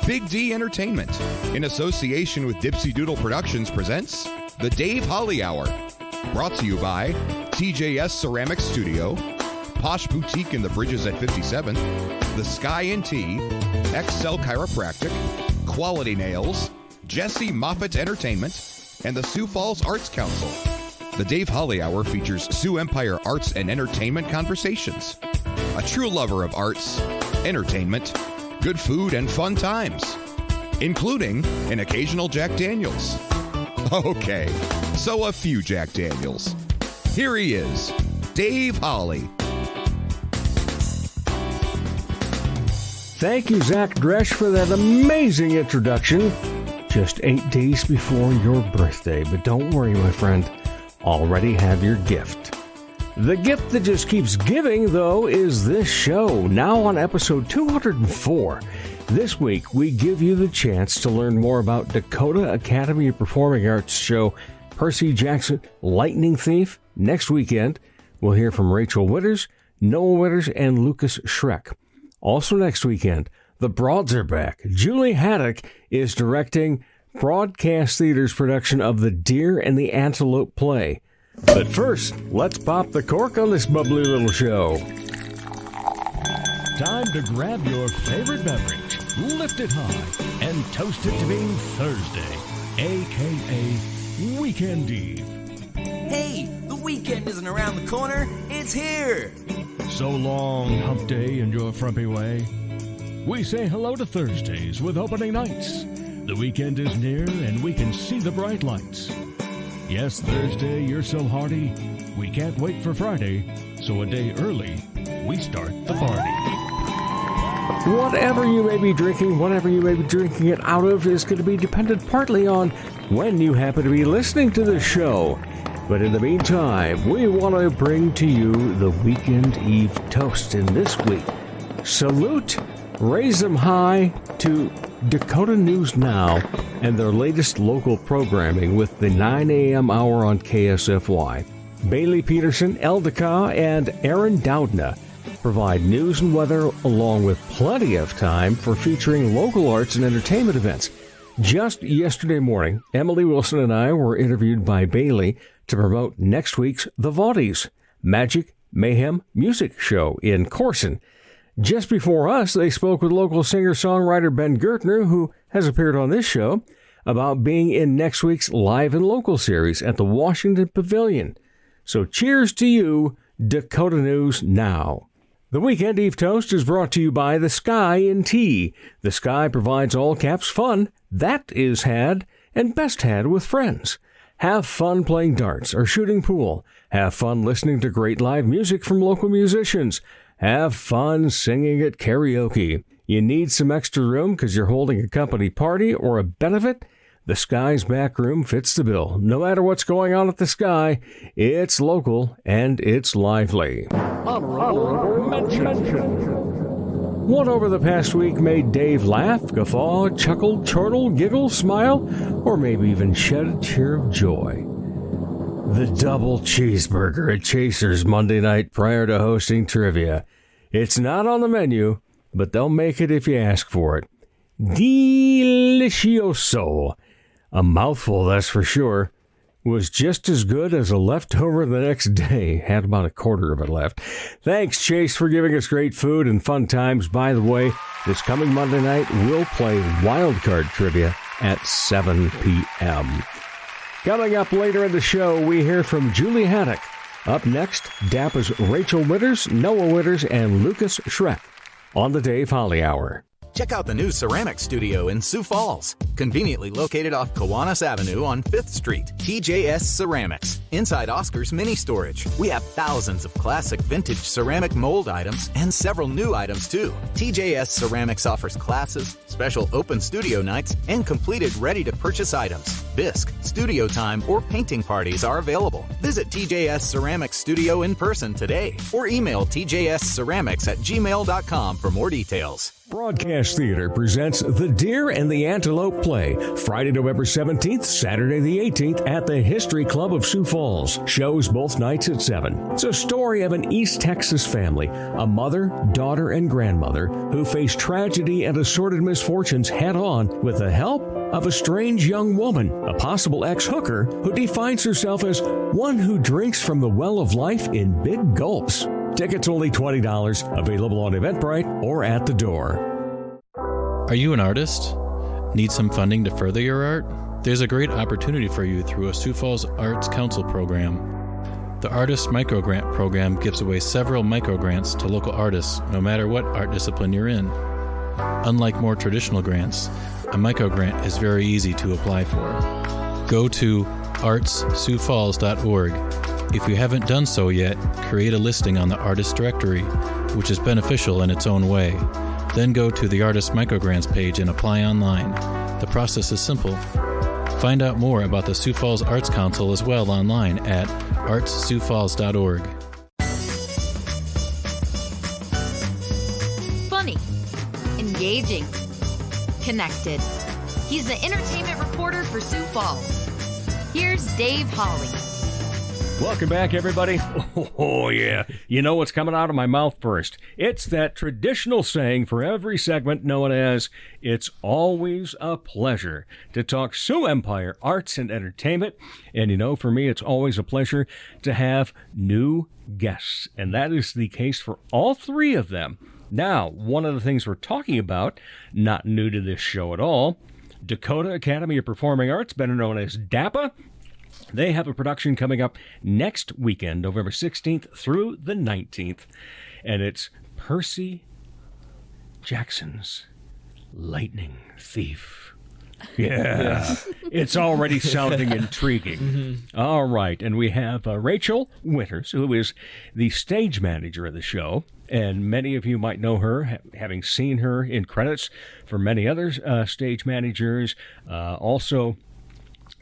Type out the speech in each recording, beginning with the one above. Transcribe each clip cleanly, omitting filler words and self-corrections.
Big D Entertainment, in association with Dipsy Doodle Productions, presents The Dave Holly Hour. Brought to you by TJS Ceramic Studio, Posh Boutique in the Bridges at 57th, The Sky & Tea, XL Chiropractic, Quality Nails, Jesse Moffitt Entertainment, and the Sioux Falls Arts Council. The Dave Holly Hour features Sioux Empire arts and entertainment conversations. A true lover of arts, entertainment, good food, and fun times, including an occasional Jack Daniels. Okay, so a few Jack Daniels. Here he is, Dave Holly. Thank you, Zach Dresch, for that amazing introduction. Just 8 days before your birthday, but don't worry, my friend. Already have your gift. The gift that just keeps giving, though, is this show, now on episode 204. This week, we give you the chance to learn more about Dakota Academy of Performing Arts show Percy Jackson Lightning Thief. Next weekend, we'll hear from Rachel Witters, Noah Witters, and Lucas Schreck. Also next weekend, the Broads are back. Julie Haddock is directing Broadcast Theater's production of The Deer and the Antelope play. But first, let's pop the cork on this bubbly little show. Time to grab your favorite beverage, lift it high, and toast it to being Thursday, a.k.a. Weekend Eve. Hey, the weekend isn't around the corner, it's here! So long, hump day and your frumpy way. We say hello to Thursdays with opening nights. The weekend is near and we can see the bright lights. Yes, Thursday, you're so hearty, we can't wait for Friday, so a day early, we start the party. Whatever you may be drinking, whatever you may be drinking it out of is going to be dependent partly on when you happen to be listening to the show. But in the meantime, we want to bring to you the Weekend Eve toast. And this week, salute, raise them high to Dakota News Now and their latest local programming with the 9 a.m. hour on KSFY. Bailey Peterson, Eldeka, and Aaron Doudna provide news and weather along with plenty of time for featuring local arts and entertainment events. Just yesterday morning, Emily Wilson and I were interviewed by Bailey to promote next week's The Vaughties Magic Mayhem Music Show in Corson. Just before us, they spoke with local singer-songwriter Ben Gertner, who has appeared on this show, about being in next week's Live and Local series at the Washington Pavilion. So cheers to you, Dakota News Now. The Weekend Eve Toast is brought to you by The Sky & Tea. The Sky provides all-caps fun that is had and best had with friends. Have fun playing darts or shooting pool. Have fun listening to great live music from local musicians. Have fun singing at karaoke. You need some extra room because you're holding a company party or a benefit? The Sky's back room fits the bill. No matter what's going on at the Sky, it's local and it's lively. Honorable mention. What over the past week made Dave laugh, guffaw, chuckle, chortle, giggle, smile, or maybe even shed a tear of joy? The double cheeseburger at Chaser's Monday night prior to hosting trivia. It's not on the menu, but they'll make it if you ask for it. Delicioso. A mouthful, that's for sure. Was just as good as a leftover the next day. Had about a quarter of it left. Thanks, Chase, for giving us great food and fun times. By the way, this coming Monday night, we'll play Wildcard Trivia at 7 p.m. Coming up later in the show, we hear from Julie Haddock. Up next, DAPA's Rachel Witters, Noah Witters, and Lucas Schreck on the Dave Holly Hour. Check out the new ceramic studio in Sioux Falls, conveniently located off Kiwanis Avenue on 5th Street. TJS Ceramics, inside Oscar's Mini Storage. We have thousands of classic vintage ceramic mold items and several new items too. TJS Ceramics offers classes, special open studio nights, and completed ready-to-purchase items. bisque, studio time, or painting parties are available. Visit TJS Ceramics Studio in person today or email tjsceramics@gmail.com for more details. Broadcast Theater presents The Deer and the Antelope Play, Friday, November 17th, Saturday the 18th at the History Club of Sioux Falls. Shows both nights at 7. It's a story of an East Texas family, a mother, daughter, and grandmother who face tragedy and assorted misfortunes head-on with the help of a strange young woman, a possible ex-hooker who defines herself as one who drinks from the well of life in big gulps. Tickets only $20, available on Eventbrite or at the door. Are you an artist? Need some funding to further your art? There's a great opportunity for you through a Sioux Falls Arts Council program. The Artist Microgrant program gives away several microgrants to local artists, no matter what art discipline you're in. Unlike more traditional grants, a microgrant is very easy to apply for. Go to artssiouxfalls.org. If you haven't done so yet, create a listing on the Artist Directory, which is beneficial in its own way. Then go to the Artist Microgrants page and apply online. The process is simple. Find out more about the Sioux Falls Arts Council as well online at artssiouxfalls.org. Funny, engaging, connected. He's the entertainment reporter for Sioux Falls. Here's Dave Holly. Welcome back, everybody. Oh, yeah. You know what's coming out of my mouth first. It's that traditional saying for every segment known as, it's always a pleasure to talk Sioux Empire arts and entertainment. And you know, for me, it's always a pleasure to have new guests. And that is the case for all three of them. Now, one of the things we're talking about, not new to this show at all, Dakota Academy of Performing Arts, better known as DAPA. They have a production coming up next weekend, November 16th through the 19th, and it's Percy Jackson's Lightning Thief. Yeah, it's already sounding intriguing. Mm-hmm. All right, and we have Rachel Winters, who is the stage manager of the show, and many of you might know her, having seen her in credits for many other stage managers. Also,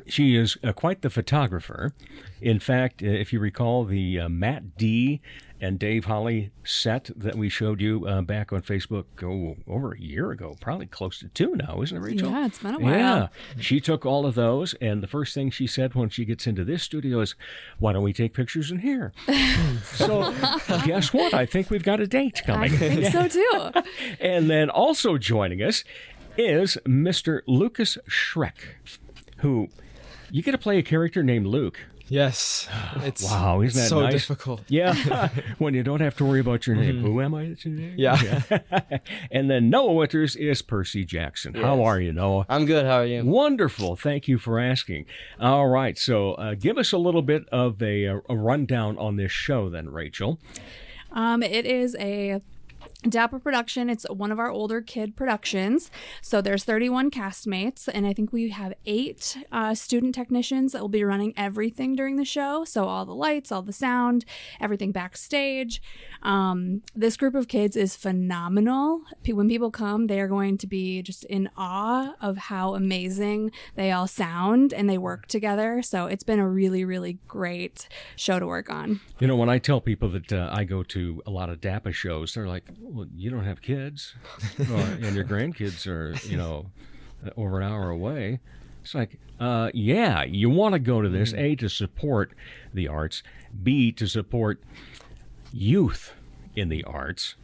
she is quite the photographer. In fact, if you recall the Matt D. and Dave Holly set that we showed you back on Facebook over a year ago, probably close to 2 now, isn't it, Rachel? Yeah, it's been a while. Yeah, she took all of those, and the first thing she said when she gets into this studio is, why don't we take pictures in here? So guess what? I think we've got a date coming. I think so, too. And then also joining us is Mr. Lucas Schreck, who... You get to play a character named Luke. Yes. It's wow, isn't that so nice? difficult. Yeah, when you don't have to worry about your name. Mm-hmm. Who am I today? Yeah. And then Noah Winters is Percy Jackson. Yes. How are you, Noah? I'm good. How are you? Wonderful. Thank you for asking. All right, so give us a little bit of a rundown on this show then, Rachel. It is a Dapper production. It's one of our older kid productions. So there's 31 castmates, and I think we have 8 student technicians that will be running everything during the show. So all the lights, all the sound, everything backstage. This group of kids is phenomenal. When people come, they are going to be just in awe of how amazing they all sound, and they work together. So it's been a really, really great show to work on. You know, when I tell people that I go to a lot of DAPA shows, they're like, well, you don't have kids, and your grandkids are, over an hour away. It's like, yeah, you want to go to this, A, to support the arts, B, to support youth in the arts,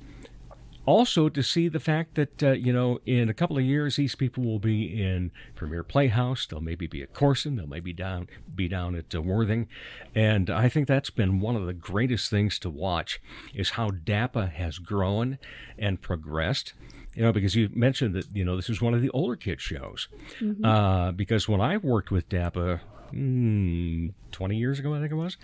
also to see the fact that, in a couple of years, these people will be in Premier Playhouse. They'll maybe be at Corson. They'll maybe be down at Worthing. And I think that's been one of the greatest things to watch is how DAPA has grown and progressed. Because you mentioned that, this is one of the older kid shows. Mm-hmm. Because when I worked with DAPA 20 years ago, I think it was,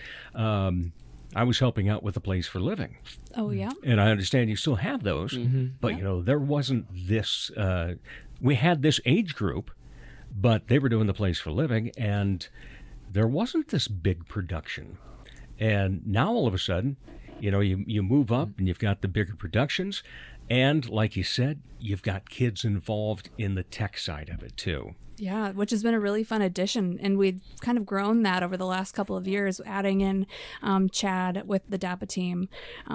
I was helping out with the Place for Living. Oh, yeah. And I understand you still have those, but, there wasn't this, we had this age group, but they were doing the Place for Living, and there wasn't this big production. And now all of a sudden, you move up and you've got the bigger productions, and like you said, you've got kids involved in the tech side of it, too. Yeah, which has been a really fun addition. And we've kind of grown that over the last couple of years, adding in Chad with the DAPA team.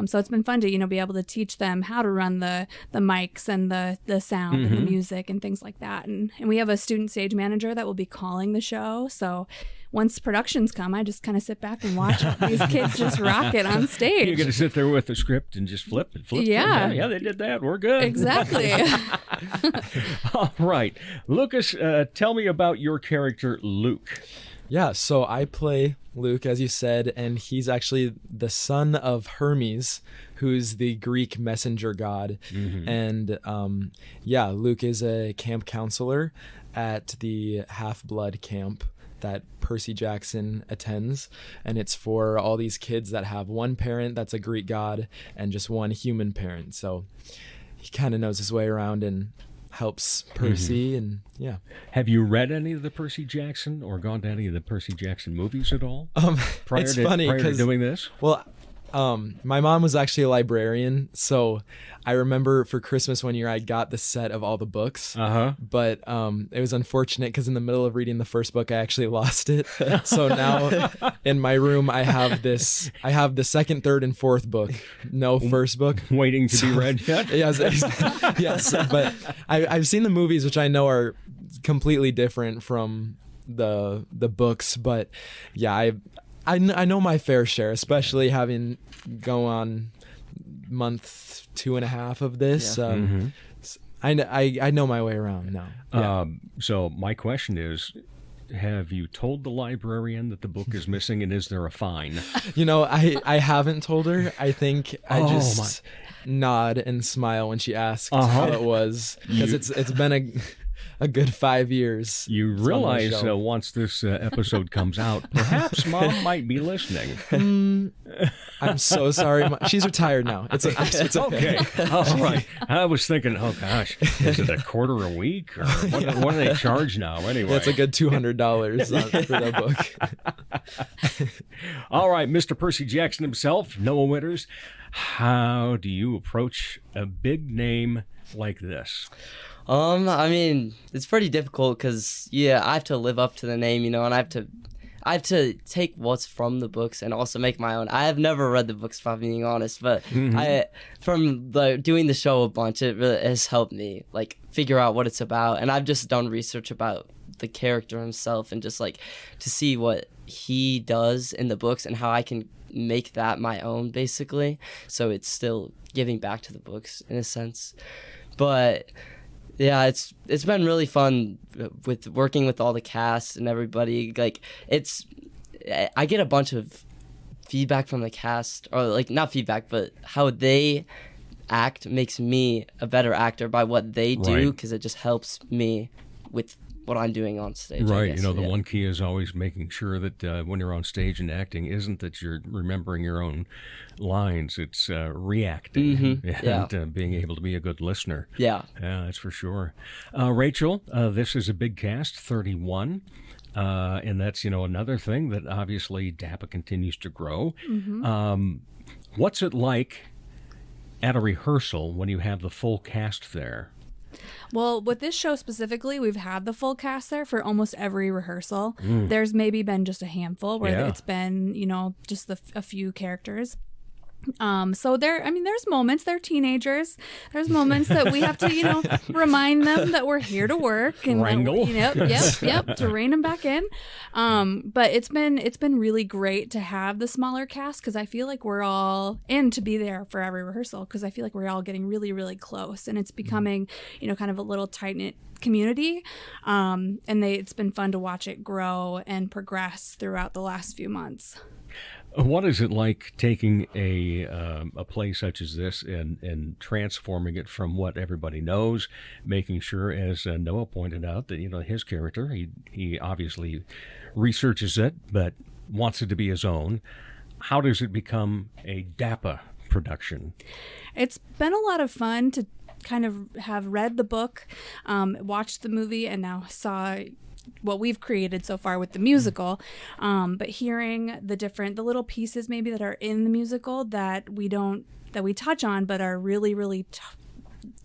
So it's been fun to, be able to teach them how to run the mics and the sound and the music and things like that. And we have a student stage manager that will be calling the show. So once productions come, I just kind of sit back and watch these kids just rock it on stage. You're going to sit there with the script and just flip and flip. Yeah. Yeah, they did that. We're good. Exactly. All right. Lucas, tell me about your character, Luke. Yeah, so I play Luke, as you said, and he's actually the son of Hermes, who's the Greek messenger god. And Luke is a camp counselor at the Half-Blood camp that Percy Jackson attends, and it's for all these kids that have one parent that's a Greek god and just one human parent. So he kind of knows his way around and helps Percy. And Have you read any of the Percy Jackson or gone to any of the Percy Jackson movies at all? Prior to doing this? Well, my mom was actually a librarian, so I remember for Christmas one year I got the set of all the books. But it was unfortunate because in the middle of reading the first book I actually lost it. So now in my room I have the second, third, and fourth book. No first book. Waiting to be read yet? Yes. But I've seen the movies, which I know are completely different from the books. But yeah, I know my fair share, especially having go on month 2.5 of this. I know my way around now. So my question is, have you told the librarian that the book is missing, and is there a fine? I haven't told her. I think I just nod and smile when she asks how it was, because it's been a good 5 years. You realize once this episode comes out, perhaps Mom might be listening. I'm so sorry. She's retired now. It's okay. All right. I was thinking, oh gosh, is it a quarter a week, or what do they charge now? Anyway, it's a good $200 for that book. All right, Mr. Percy Jackson himself, Noah Winters. How do you approach a big name like this? I mean, it's pretty difficult because, I have to live up to the name, and I have to take what's from the books and also make my own. I have never read the books, if I'm being honest, but from doing the show a bunch, it really has helped me, figure out what it's about. And I've just done research about the character himself and just, to see what he does in the books and how I can make that my own, basically. So it's still giving back to the books, in a sense. But yeah, it's been really fun with working with all the cast and everybody. I get a bunch of feedback from the cast, or not feedback, but how they act makes me a better actor by what they do, because it just helps me with what I'm doing on stage. Right. The one key is always making sure that when you're on stage and acting, isn't that you're remembering your own lines. It's reacting and being able to be a good listener. Yeah, that's for sure. Rachel, this is a big cast, 31. And that's, another thing that obviously DAPA continues to grow. What's it like at a rehearsal when you have the full cast there? Well, with this show specifically, we've had the full cast there for almost every rehearsal. There's maybe been just a handful where it's been, just a few characters. So there's moments, they're teenagers. There's moments that we have to, remind them that we're here to work and wrangle. To rein them back in. But it's been really great to have the smaller cast, because I feel like we're all in to be there for every rehearsal, because I feel like we're all getting really, really close, and it's becoming, kind of a little tight-knit community. And it's been fun to watch it grow and progress throughout the last few months. What is it like taking a play such as this and transforming it from what everybody knows, making sure, as Noah pointed out, that his character, he obviously researches it but wants it to be his own. How does it become a DAPA production? It's been a lot of fun to kind of have read the book, watched the movie, and now saw what we've created so far with the musical, but hearing the little pieces maybe that are in the musical that we touch on but are really, really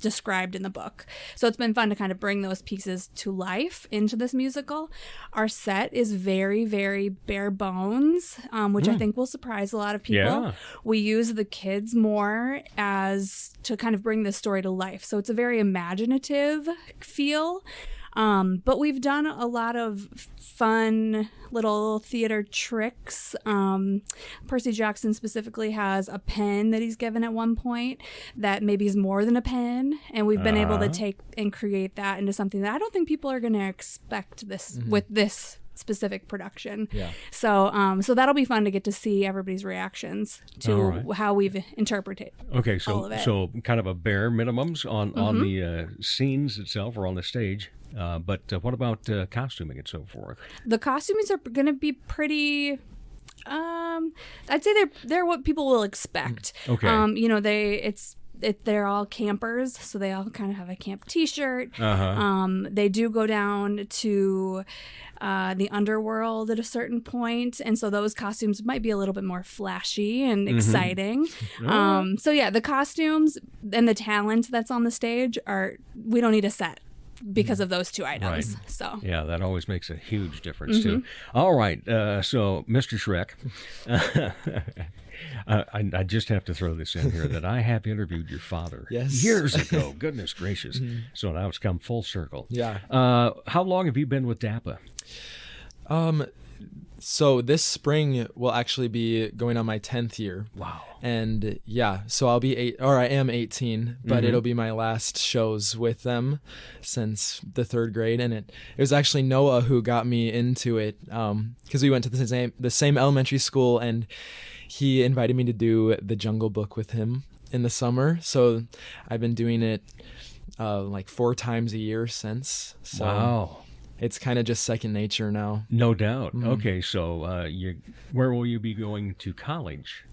described in the book. So it's been fun to kind of bring those pieces to life into this musical. Our set is very, very bare bones, which I think will surprise a lot of people. Yeah. We use the kids more to kind of bring this story to life. So it's a very imaginative feel. But we've done a lot of fun little theater tricks. Percy Jackson specifically has a pen that he's given at one point that maybe is more than a pen. And we've been able to take and create that into something that I don't think people are going to expect this with this specific production. Yeah. So that'll be fun to get to see everybody's reactions to how we've interpreted Okay, all of it. so kind of a bare minimums on the scenes itself or on the stage. But what about costuming and so forth? The costumes are going to be pretty. I'd say they're what people will expect. Okay. They're all campers, so they all kind of have a camp T-shirt. Uh-huh. They do go down to the underworld at a certain point, and so those costumes might be a little bit more flashy and exciting. So yeah, the costumes and the talent that's on the stage we don't need a set because of those two items. Right. So yeah, that always makes a huge difference too. All right, so Mr. Schreck, I just have to throw this in here that I have interviewed your father years ago. Goodness gracious! So now it's come full circle. Yeah. How long have you been with DAPA? So this spring will actually be going on my 10th year. Wow. And yeah, so I am 18, but it'll be my last shows with them since the 3rd grade. And it was actually Noah who got me into it because we went to the same elementary school, and he invited me to do the Jungle Book with him in the summer. So I've been doing it like 4 times a year since. So wow. It's kind of just second nature now. No doubt. Okay, so where will you be going to college?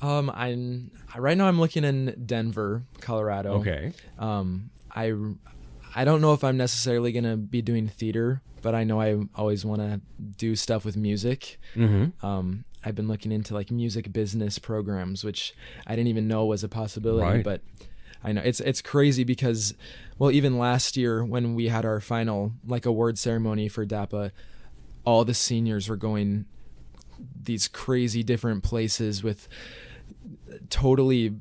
Right now I'm looking in Denver, Colorado. Okay. I don't know if I'm necessarily gonna be doing theater, but I know I always want to do stuff with music. I've been looking into like music business programs, which I didn't even know was a possibility. Right. But I know it's crazy because, well, even last year when we had our final like award ceremony for DAPA, all the seniors were going these crazy different places with totally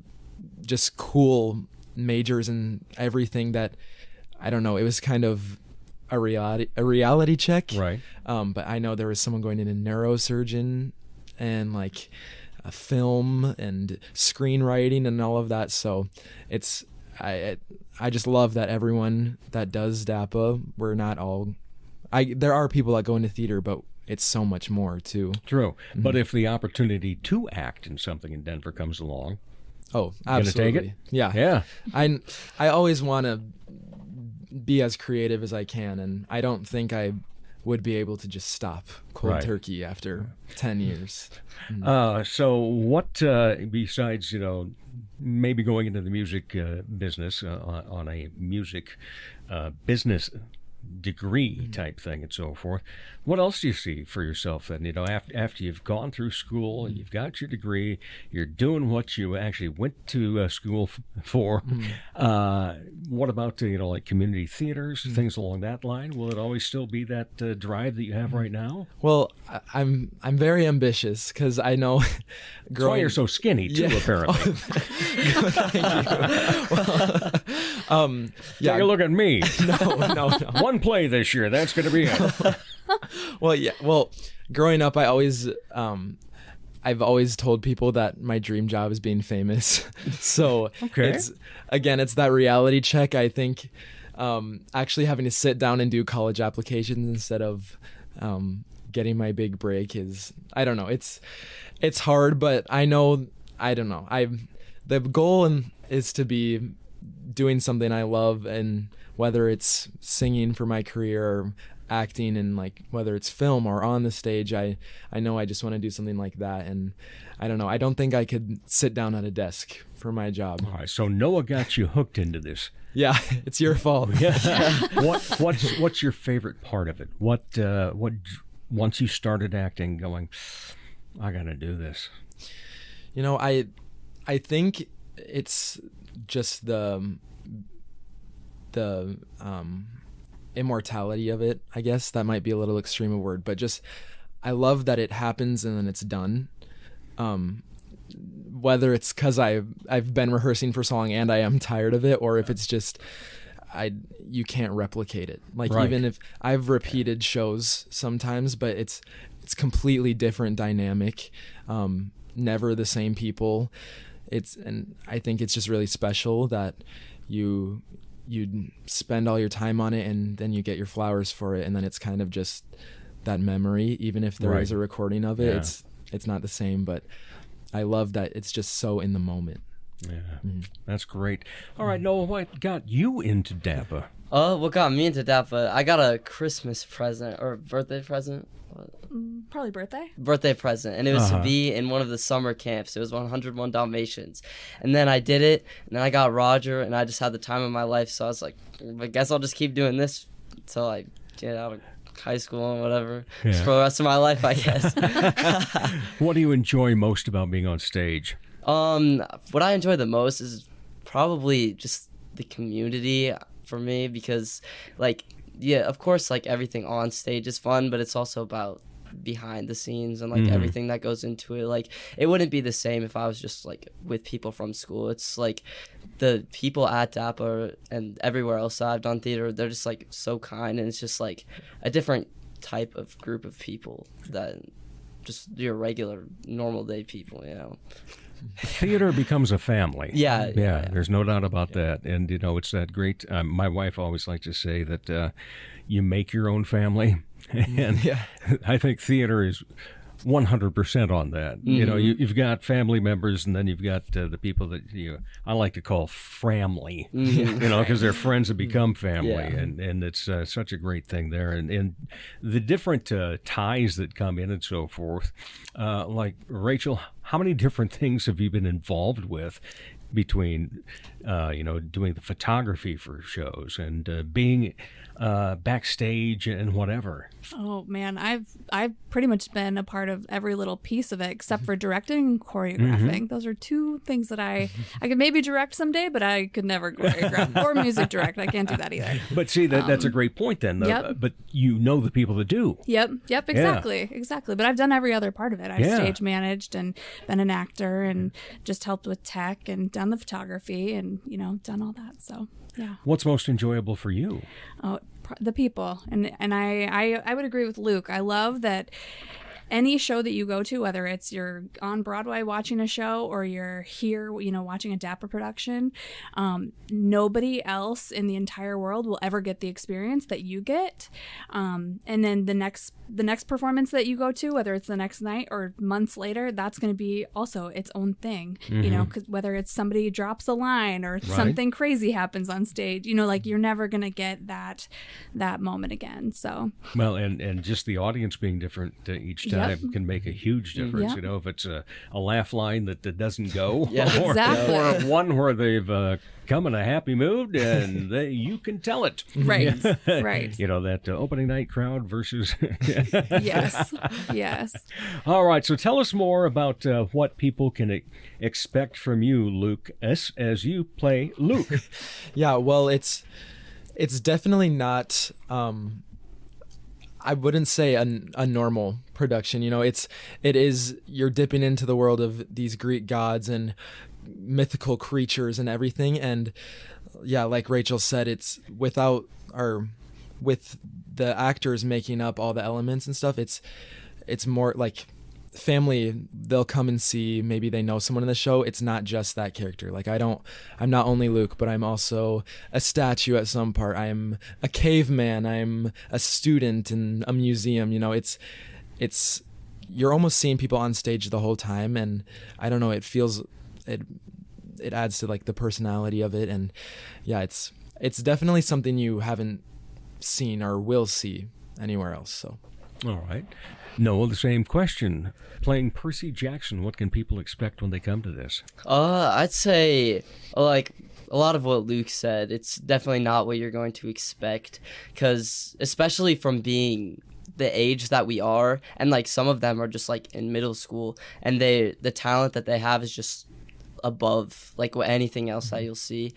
just cool majors and everything that, I don't know, it was kind of a reality check. Right. But I know there was someone going in a neurosurgeon and like a film and screenwriting and all of that. So I just love that everyone that does DAPA, we're not all, there are people that go into theater, but it's so much more too. True. But if the opportunity to act in something in Denver comes along, oh, absolutely. Gonna take it? Yeah. Yeah. I always want to be as creative as I can, and I don't think I would be able to just stop cold turkey after 10 years. So what, besides, maybe going into the music business on a music business degree type thing and so forth, what else do you see for yourself then? After you've gone through school, you've got your degree, you're doing what you actually went to school for. What about like community theaters, things along that line? Will it always still be that drive that you have right now? Well, I'm very ambitious because I know That's why you're so skinny too, apparently. Yeah. Take a look at me. No. One play this year, that's going to be it. Well, growing up, I've always told people that my dream job is being famous. So it's that reality check. I think actually having to sit down and do college applications instead of getting my big break is, I don't know. It's hard, but I don't know. The goal is to be doing something I love, and whether it's singing for my career or acting, and like whether it's film or on the stage, I know I just want to do something like that. And I don't know, I don't think I could sit down at a desk for my job. All right, so Noah got you hooked into this. Yeah, it's your fault. What's your favorite part of it? What once you started acting, going, I gotta do this? I think it's just the immortality of it, I guess. That might be a little extreme a word, but just I love that it happens and then it's done. Whether it's because I've been rehearsing for so long and I am tired of it, or if it's just you can't replicate it. Like Right. even if I've repeated shows sometimes, but it's completely different dynamic. Never the same people. And I think it's just really special that you spend all your time on it and then you get your flowers for it, and then it's kind of just that memory. Even if there is Right. a recording of it, Yeah. it's not the same. But I love that it's just so in the moment. Yeah, that's great. All right, Noah, what got you into DAPA? What got me into DAPA? I got a Christmas present or birthday present. Probably birthday. Birthday present, and it was Uh-huh. to be in one of the summer camps. It was 101 Dalmatians, and then I did it, and then I got Roger, and I just had the time of my life. So I was like, I guess I'll just keep doing this until I get out of high school and whatever, just Yeah. for the rest of my life, I guess. What do you enjoy most about being on stage? What I enjoy the most is probably just the community for me, because like, yeah, of course, like everything on stage is fun, but it's also about behind the scenes and like everything that goes into it. Like it wouldn't be the same if I was just like with people from school. It's like the people at DAPA and everywhere else that I've done theater, they're just like so kind, and it's just like a different type of group of people than just your regular normal day people, you know. Theater becomes a family. Yeah. There's no doubt about that. And, you know, it's that great, my wife always likes to say that you make your own family. And I think theater is 100% on that. You know, you've got family members, and then you've got the people that I like to call framly, you know, because they're friends that become family. Yeah. And it's such a great thing there. And the different ties that come in and so forth. Like, Rachel, how many different things have you been involved with between, doing the photography for shows and being backstage and whatever? Oh man, I've pretty much been a part of every little piece of it except for directing and choreographing. Those are two things that I could maybe direct someday, but I could never choreograph or music direct. I can't do that either. But see, that's a great point then. Yep. But you know the people that do. Yep, exactly. But I've done every other part of it. I've stage managed and been an actor and just helped with tech and done the photography and done all that. So yeah. What's most enjoyable for you? Oh, the people. And I would agree with Luke. I love that any show that you go to, whether it's you're on Broadway watching a show or you're here, watching a DAPA production, nobody else in the entire world will ever get the experience that you get. And then the next performance that you go to, whether it's the next night or months later, that's going to be also its own thing. 'Cause whether it's somebody drops a line or something crazy happens on stage, like you're never going to get that moment again. So Well, and just the audience being different each time can make a huge difference. Yep. If it's a laugh line that doesn't go, or, Exactly. or one where they've come in a happy mood and you can tell it. right. That opening night crowd versus. Yes. All right, so tell us more about what people can expect from you, Luke, as you play Luke. Yeah, well, it's definitely not. I wouldn't say a normal production. It is, you're dipping into the world of these Greek gods and mythical creatures and everything. And yeah, like Rachel said, it's with the actors making up all the elements and stuff. It's more like family. They'll come and see, maybe they know someone in the show. It's not just that character. Like I'm not only Luke, but I'm also a statue at some part. I'm a caveman. I'm a student in a museum. It's you're almost seeing people on stage the whole time, and I don't know, it adds to like the personality of it. And yeah, it's definitely something you haven't seen or will see anywhere else. So All right. Noah, the same question. Playing Percy Jackson, what can people expect when they come to this? I'd say, like, a lot of what Luke said, it's definitely not what you're going to expect, because especially from being the age that we are, and, like, some of them are just, like, in middle school, and the talent that they have is just above, like, anything else that you'll see.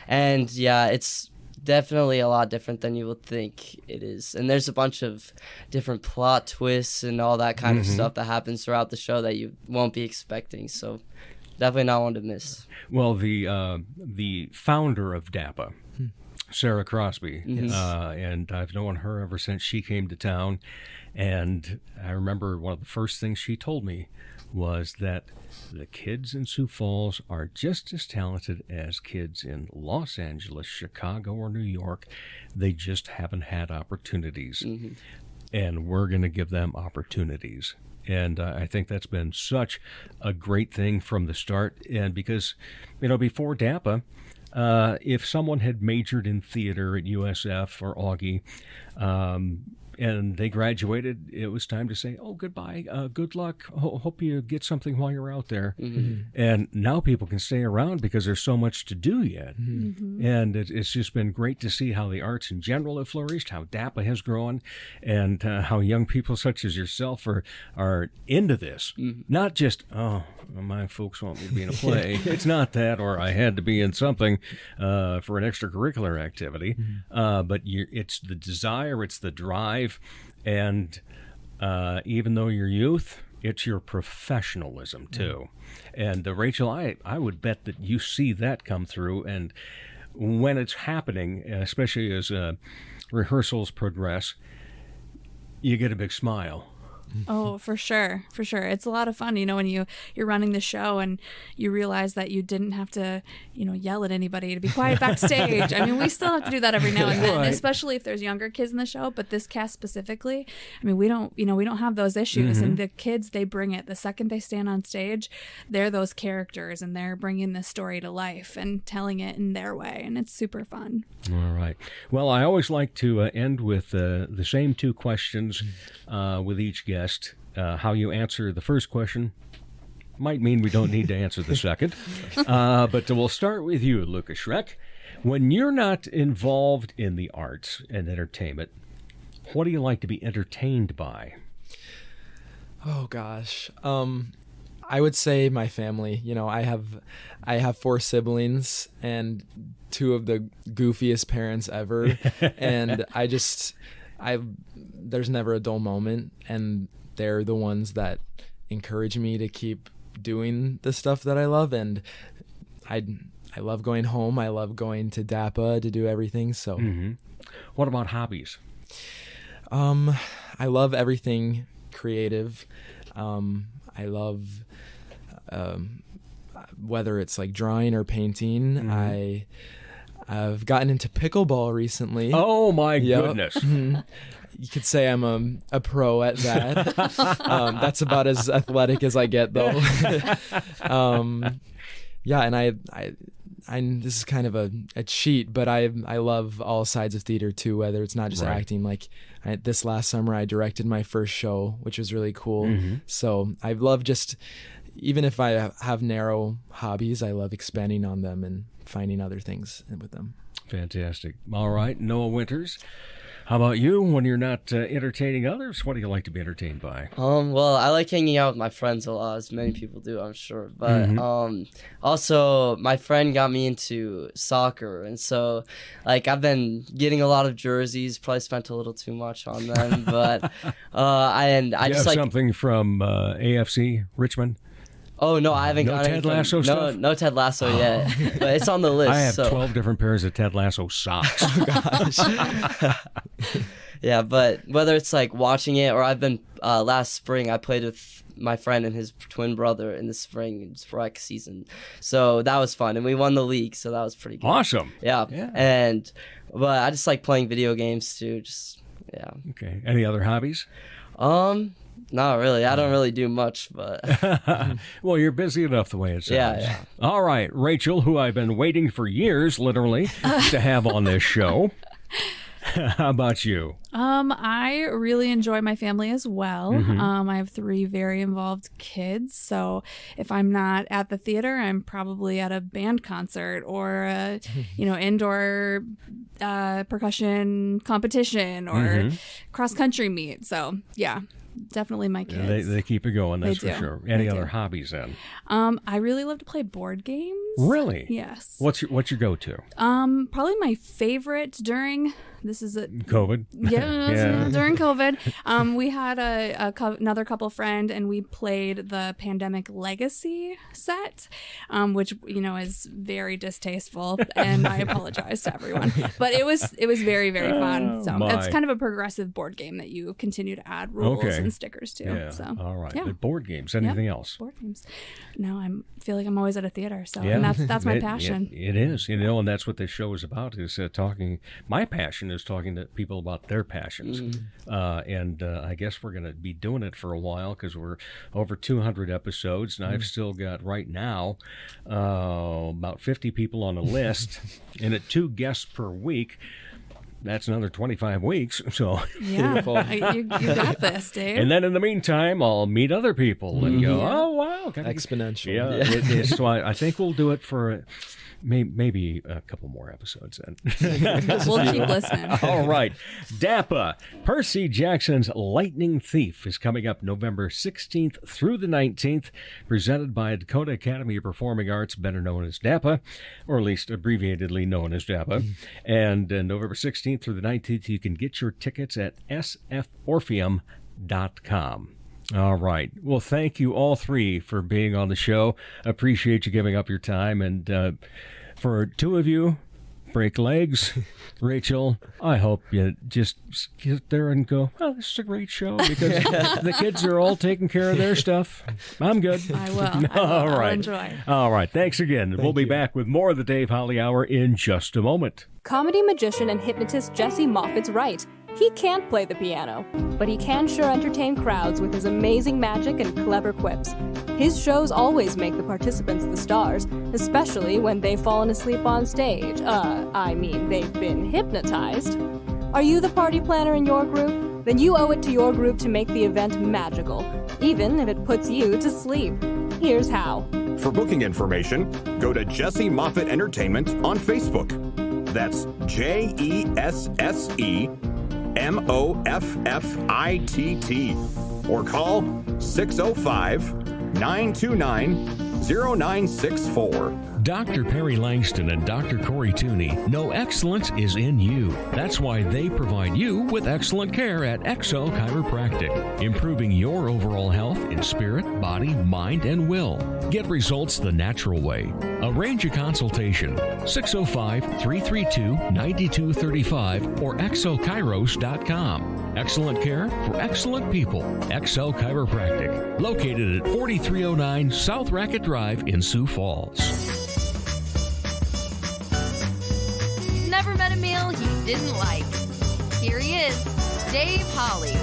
And, yeah, it's definitely a lot different than you would think it is. And there's a bunch of different plot twists and all that kind of stuff that happens throughout the show that you won't be expecting. So definitely not one to miss. Well, the founder of DAPA, Sarah Crosby, and I've known her ever since she came to town. And I remember one of the first things she told me was that the kids in Sioux Falls are just as talented as kids in Los Angeles, Chicago, or New York. They just haven't had opportunities. And we're going to give them opportunities. And I think that's been such a great thing from the start. And because, before DAPA, if someone had majored in theater at USF or Augie, and they graduated, it was time to say, oh, goodbye, good luck, hope you get something while you're out there. And now people can stay around because there's so much to do yet. And it's just been great to see how the arts in general have flourished, how DAPA has grown, and how young people such as yourself are into this. Not just, oh, my folks want me to be in a play. It's not that, or I had to be in something for an extracurricular activity. But it's the desire, it's the drive, and even though you're youth, it's your professionalism too. And Rachel, I would bet that you see that come through, and when it's happening, especially as rehearsals progress, you get a big smile. Oh, for sure. For sure. It's a lot of fun, when you're running the show and you realize that you didn't have to, yell at anybody to be quiet backstage. I mean, we still have to do that every now and then, especially if there's younger kids in the show, but this cast specifically, I mean, we don't have those issues. And the kids, they bring it. The second they stand on stage, they're those characters and they're bringing the story to life and telling it in their way. And it's super fun. All right. Well, I always like to end with the same two questions with each guest. How you answer the first question might mean we don't need to answer the second. But we'll start with you, Lucas Schreck. When you're not involved in the arts and entertainment, what do you like to be entertained by? Oh, gosh. I would say my family. I have 4 siblings and 2 of the goofiest parents ever. And there's never a dull moment, and they're the ones that encourage me to keep doing the stuff that I love. And I love going home. I love going to DAPA to do everything. So, What about hobbies? I love everything creative. I love whether it's like drawing or painting. I've gotten into pickleball recently. Oh my goodness. You could say I'm a pro at that. That's about as athletic as I get, though. And I this is kind of a cheat, but I love all sides of theater too, whether it's not just acting. Like this last summer, I directed my first show, which was really cool. So I love even if I have narrow hobbies, I love expanding on them and finding other things with them. Fantastic. All right, Noah Winters. How about you? When you're not entertaining others, what do you like to be entertained by? Well, I like hanging out with my friends a lot, as many people do, I'm sure. But also, my friend got me into soccer, and so I've been getting a lot of jerseys. Probably spent a little too much on them, but I just have something from AFC Richmond. Oh, no, I haven't got Ted Lasso stuff? No Ted Lasso yet, but it's on the list. I have 12 different pairs of Ted Lasso socks. Oh, gosh. Yeah, but whether it's watching it or I've been, last spring, I played with my friend and his twin brother in the spring Schreck season. So that was fun, and we won the league, so that was pretty good. Awesome. Yeah. But I just like playing video games too, Okay. Any other hobbies? Not really. I don't really do much, but... Well, you're busy enough the way it sounds. Yeah. All right, Rachel, who I've been waiting for years, literally, to have on this show. How about you? I really enjoy my family as well. I have 3 very involved kids, so if I'm not at the theater, I'm probably at a band concert or a, indoor percussion competition or cross country meet. So yeah. Definitely my kids. They keep it going, that's for sure. Any other hobbies then? I really love to play board games. Really? Yes. What's your go-to? Probably my favorite during COVID. Yeah, during COVID. We had another couple friend, and we played the Pandemic Legacy set, which is very distasteful, and I apologize to everyone. But it was very, very fun. So it's kind of a progressive board game that you continue to add rules and stickers to. Yeah. So All right. Yeah. Board games. Anything else? Board games. No, I feel like I'm always at a theater. So and that's my passion. It is, and that's what this show is about. Is talking. My passion is talking to people about their passions, and I guess we're going to be doing it for a while because we're over 200 episodes, and I've still got right now about 50 people on the list, and at 2 guests per week. That's another 25 weeks. So yeah, you got this, Dave. And then in the meantime, I'll meet other people and go, oh wow, exponential. Yeah, so I think we'll do it for maybe a couple more episodes then. We'll keep listening. All right, DAPA, Percy Jackson's Lightning Thief is coming up November 16th through the 19th, presented by Dakota Academy of Performing Arts, better known as DAPA, or at least abbreviatedly known as DAPA. And November 16th through the 19th, you can get your tickets at sforpheum.com. All right. Well, thank you all three for being on the show. Appreciate you giving up your time. And for 2 of you, break legs. Rachel, I hope you just get there and go, oh, this is a great show because the kids are all taking care of their stuff. I'm good. I will. All right. I'll enjoy. All right. Thanks again. We'll be back with more of the Dave Holly Hour in just a moment. Comedy magician and hypnotist Jesse Moffat's right. He can't play the piano, but he can sure entertain crowds with his amazing magic and clever quips. His shows always make the participants the stars, especially when they've fallen asleep on stage. They've been hypnotized. Are you the party planner in your group? Then you owe it to your group to make the event magical, even if it puts you to sleep. Here's how. For booking information, go to Jesse Moffitt Entertainment on Facebook. That's JESSEMOFFITT. Or call 605-929-0964. Dr. Perry Langston and Dr. Corey Tooney know excellence is in you. That's why they provide you with excellent care at XL Chiropractic, improving your overall health in spirit, body, mind, and will. Get results the natural way. Arrange a consultation, 605-332-9235 or xlchiros.com. Excellent care for excellent people. XL Chiropractic, located at 4309 South Racket Drive in Sioux Falls. Never met a meal he didn't like. Here he is, Dave Holly.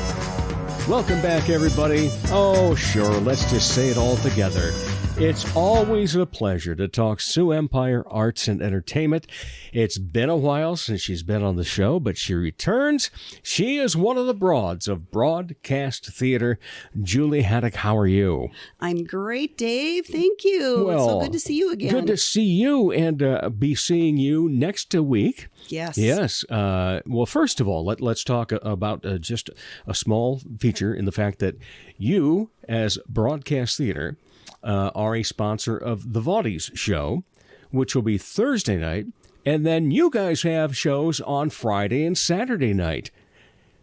Welcome back, everybody. Oh, sure, let's just say it all together. It's always a pleasure to talk Sioux Empire Arts and Entertainment. It's been a while since she's been on the show, but she returns. She is one of the broads of broadcast theater. Julie Haddock, how are you? I'm great, Dave. Thank you. Well, so good to see you again. Good to see you and be seeing you next week. Yes. Yes. Well, first of all, let's talk about just a small feature in the fact that you, as broadcast theater, are a sponsor of the Vaughties show, which will be Thursday night, and then you guys have shows on Friday and Saturday night.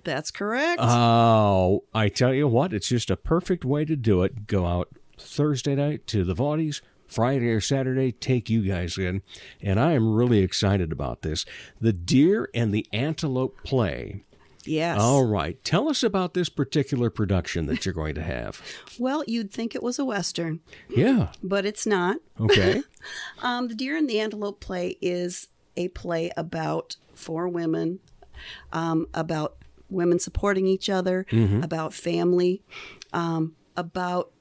That's correct. Oh, I tell you what, it's just a perfect way to do it. Go out Thursday night to the Vaughties, Friday or Saturday, take you guys in, and I am really excited about this. The Deer and the Antelope play. Yes. All right. Tell us about this particular production that you're going to have. Well, you'd think it was a Western. Yeah. But it's not. Okay. The Deer and the Antelope play is a play about 4 women, about women supporting each other, about family, about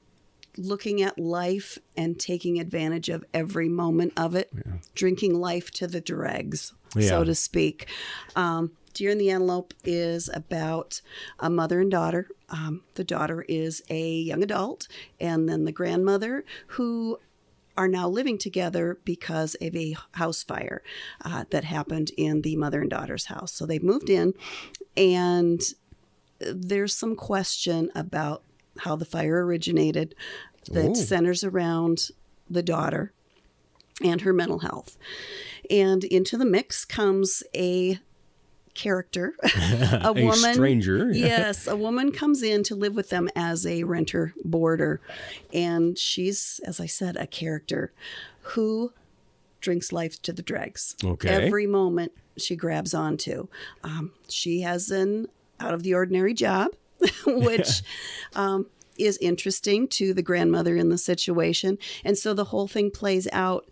looking at life and taking advantage of every moment of it, drinking life to the dregs, so to speak. Deer and the Antelope is about a mother and daughter. The daughter is a young adult, and then the grandmother, who are now living together because of a house fire that happened in the mother and daughter's house. So they've moved in, and there's some question about how the fire originated that centers around the daughter. and her mental health. And into the mix comes a character, a woman, stranger. Yes, a woman comes in to live with them as a renter boarder, and she's, as I said, a character who drinks life to the dregs. Okay. Every moment she grabs onto. She has an out of the ordinary job, which is interesting to the grandmother in the situation. And so the whole thing plays out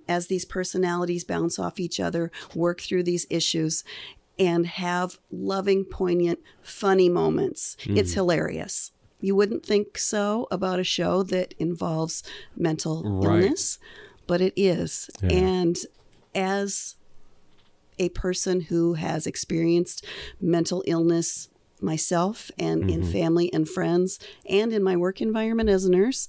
as these personalities bounce off each other, work through these issues, and have loving, poignant, funny moments. It's hilarious. You wouldn't think so about a show that involves mental illness, but it is. Yeah. And as a person who has experienced mental illness myself and in family and friends and in my work environment as a nurse,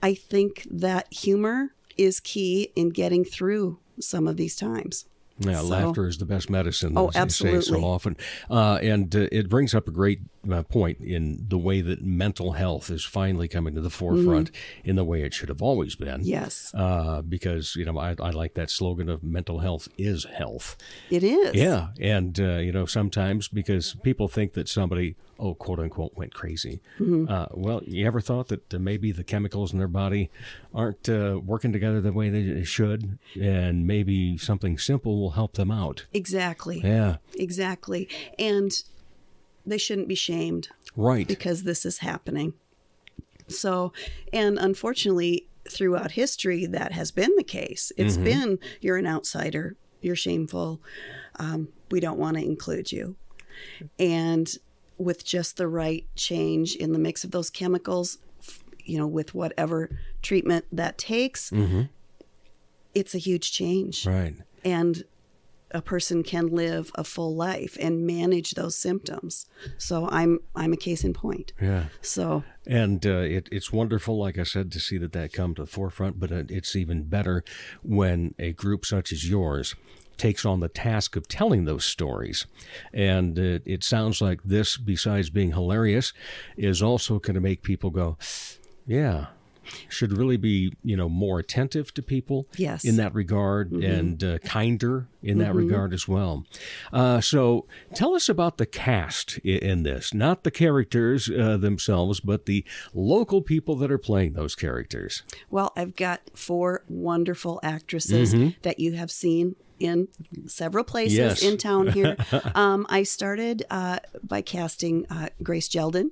I think that humor is key in getting through some of these times. Yeah, laughter is the best medicine, as absolutely. They say so often. And it brings up a great point in the way that mental health is finally coming to the forefront in the way it should have always been. Yes. Because, I like that slogan of mental health is health. It is. Yeah. And, sometimes because people think that somebody, quote unquote, went crazy. Well, you ever thought that maybe the chemicals in their body aren't working together the way they should, and maybe something simple will help them out? Exactly. Yeah. Exactly. And they shouldn't be shamed. Right. Because this is happening. So, and unfortunately, throughout history, that has been the case. It's been, you're an outsider, you're shameful, we don't want to include you. And with just the right change in the mix of those chemicals, with whatever treatment that takes, it's a huge change. Right. And a person can live a full life and manage those symptoms. So I'm a case in point. Yeah. So. And it's wonderful, like I said, to see that come to the forefront, but it's even better when a group such as yours takes on the task of telling those stories. And it sounds like this, besides being hilarious, is also going to make people go, yeah, should really be, more attentive to people in that regard, and kinder in that regard as well. So tell us about the cast in this, not the characters themselves, but the local people that are playing those characters. Well, I've got 4 wonderful actresses that you have seen in several places in town here. I started by casting Grace Jeldon,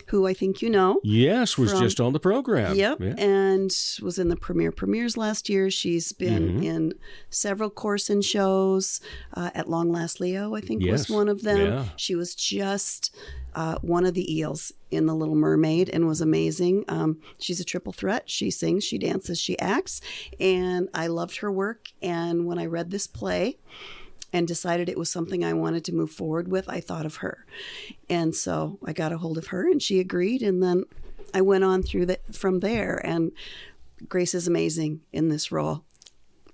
who I think you know. Yes, was just on the program. Yep, and was in the premieres last year. She's been in several Corson shows. At Long Last Leo, I think, was one of them. Yeah. She was just one of the eels in The Little Mermaid and was amazing. She's a triple threat. She sings, she dances, she acts, and I loved her work. And when I read this play and decided it was something I wanted to move forward with, I thought of her. And so I got a hold of her and she agreed, and then I went on from there, and Grace is amazing in this role.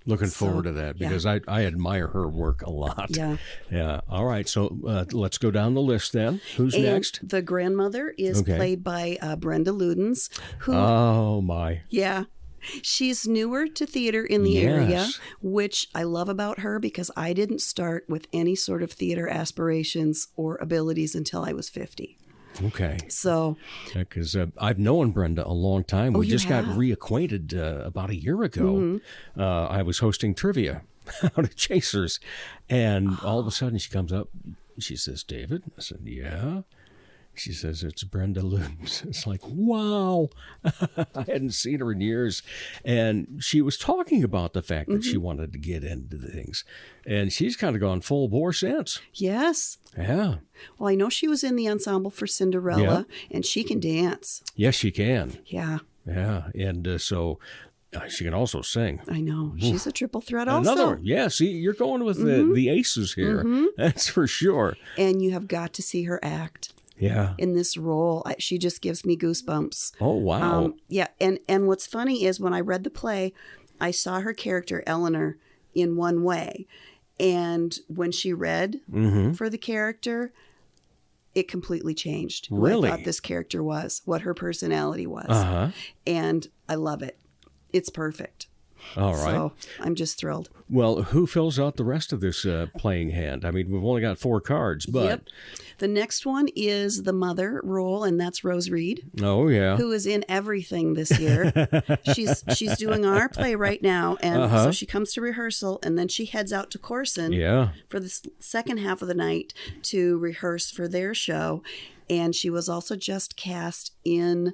Looking forward to that, because I admire her work a lot. Yeah. Yeah. All right. So let's go down the list then. Who's next? The grandmother is played by Brenda Ludens. Who, oh, my. Yeah. She's newer to theater in the area, which I love about her, because I didn't start with any sort of theater aspirations or abilities until I was 50. Okay. So, because I've known Brenda a long time. We just got reacquainted about a year ago. I was hosting trivia out at Chasers, and all of a sudden she comes up. She says, "David?" I said, "Yeah." She says, "It's Brenda Ludens." It's like, wow. I hadn't seen her in years. And she was talking about the fact that she wanted to get into things. And she's kind of gone full bore since. Yes. Yeah. Well, I know she was in the ensemble for Cinderella, and she can dance. Yes, she can. Yeah. Yeah. And so she can also sing. I know. She's a triple threat also. Another one. Yeah, see, you're going with the aces here. That's for sure. And you have got to see her act. Yeah. In this role, she just gives me goosebumps. Oh, wow. Yeah. And what's funny is when I read the play, I saw her character, Eleanor, in one way. And when she read for the character, it completely changed who I thought this character was, what her personality was. And I love it. It's perfect. All right. So I'm just thrilled. Well, who fills out the rest of this playing hand? I mean, we've only got 4 cards, but... Yep. The next one is the mother role, and that's Rose Reed. Oh, yeah. Who is in everything this year. She's doing our play right now, and so she comes to rehearsal, and then she heads out to Corson for the second half of the night to rehearse for their show. And she was also just cast in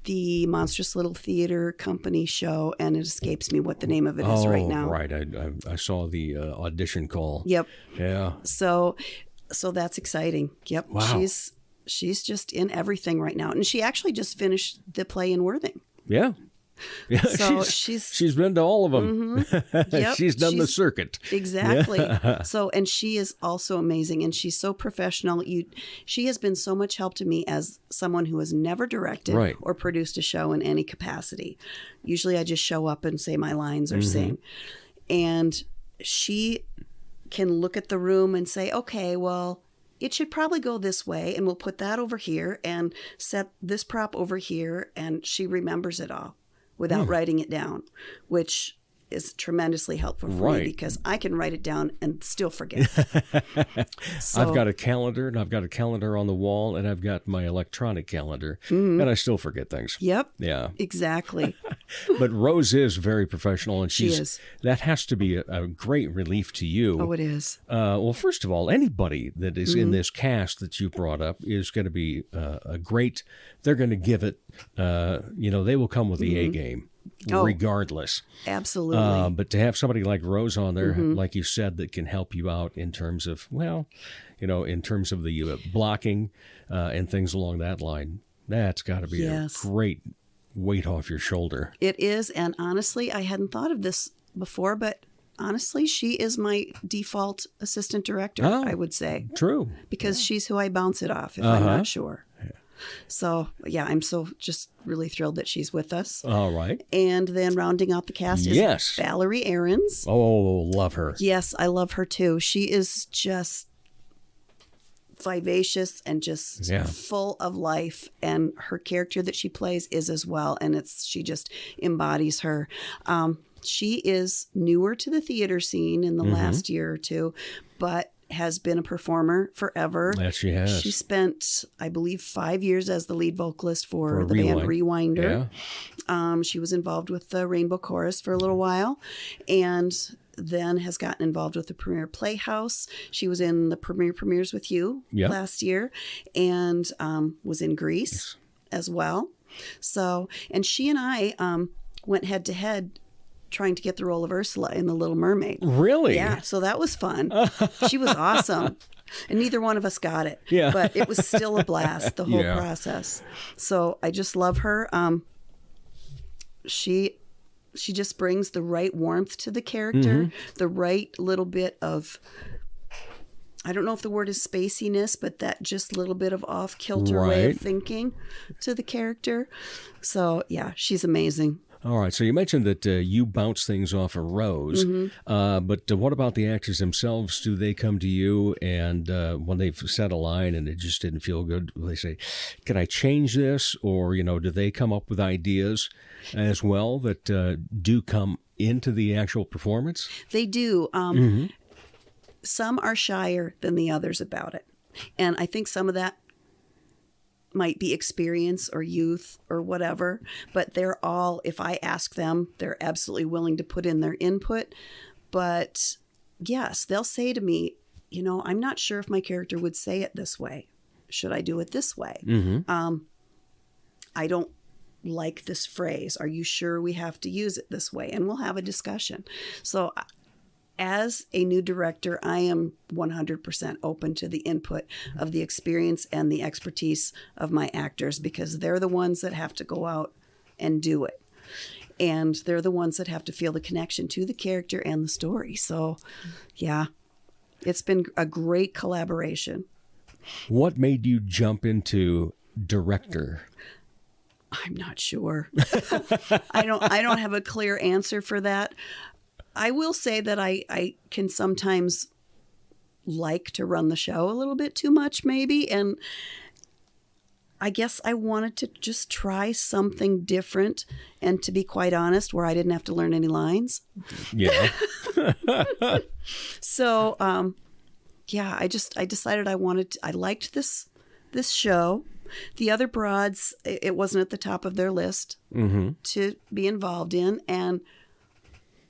the Monstrous Little Theater Company show, and it escapes me what the name of it is right now. Right. I saw the audition call. Yep. Yeah. So that's exciting. Yep. Wow. She's just in everything right now, and she actually just finished the play in Worthing. Yeah. Yeah, so she's been to all of them. Mm-hmm. Yep, she's done the circuit. Exactly. Yeah. So, and she is also amazing, and she's so professional. She has been so much help to me as someone who has never directed or produced a show in any capacity. Usually I just show up and say my lines or sing. And she can look at the room and say, okay, well, it should probably go this way, and we'll put that over here and set this prop over here, and she remembers it all without writing it down, which is tremendously helpful for me because I can write it down and still forget. I've got a calendar, and I've got a calendar on the wall, and I've got my electronic calendar, and I still forget things. Yep. Yeah. Exactly. But Rose is very professional, and she is. That has to be a great relief to you. Oh, it is. Well, first of all, anybody that is in this cast that you brought up is going to be a great. They're going to give it. They will come with the A game. Regardless. Absolutely. But to have somebody like Rose on there, like you said, that can help you out in terms of, in terms of the blocking and things along that line, that's got to be a great weight off your shoulder. It is. And honestly, I hadn't thought of this before, but honestly, she is my default assistant director, I would say. True. Because she's who I bounce it off if I'm not sure. So, yeah, I'm so just really thrilled that she's with us. All right. And then rounding out the cast is Valerie Aarons. Oh, love her. Yes, I love her too. She is just vivacious and just full of life. And her character that she plays is as well. And she just embodies her. She is newer to the theater scene in the last year or two, but has been a performer forever. Yes, she has. She spent, I believe, 5 years as the lead vocalist for the band Rewinder. Yeah. She was involved with the Rainbow Chorus for a little while, and then has gotten involved with the Premier Playhouse. She was in the Premieres with You last year, and was in Grease as well. So, and she and I went head to head trying to get the role of Ursula in The Little Mermaid. Really? Yeah, so that was fun. She was awesome. And neither one of us got it. Yeah. But it was still a blast, the whole process. So I just love her. She just brings the right warmth to the character, the right little bit of, I don't know if the word is spaciness, but that just little bit of off-kilter way of thinking to the character. So yeah, she's amazing. All right. So you mentioned that you bounce things off of Rose, but what about the actors themselves? Do they come to you and when they've set a line and it just didn't feel good, they say, can I change this? Or, do they come up with ideas as well that do come into the actual performance? They do. Some are shyer than the others about it. And I think some of that might be experience or youth or whatever, but they're all, if I ask them, they're absolutely willing to put in their input. But yes, they'll say to me, I'm not sure if my character would say it this way. Should I do it this way? I don't like this phrase. Are you sure we have to use it this way? And we'll have a discussion. So as a new director, I am 100% open to the input of the experience and the expertise of my actors, because they're the ones that have to go out and do it. And they're the ones that have to feel the connection to the character and the story. So, yeah, it's been a great collaboration. What made you jump into director? I'm not sure. I don't have a clear answer for that. I will say that I can sometimes like to run the show a little bit too much, maybe. And I guess I wanted to just try something different, and to be quite honest, where I didn't have to learn any lines. Yeah. So, I decided I liked this show. The other broads, it wasn't at the top of their list to be involved in, and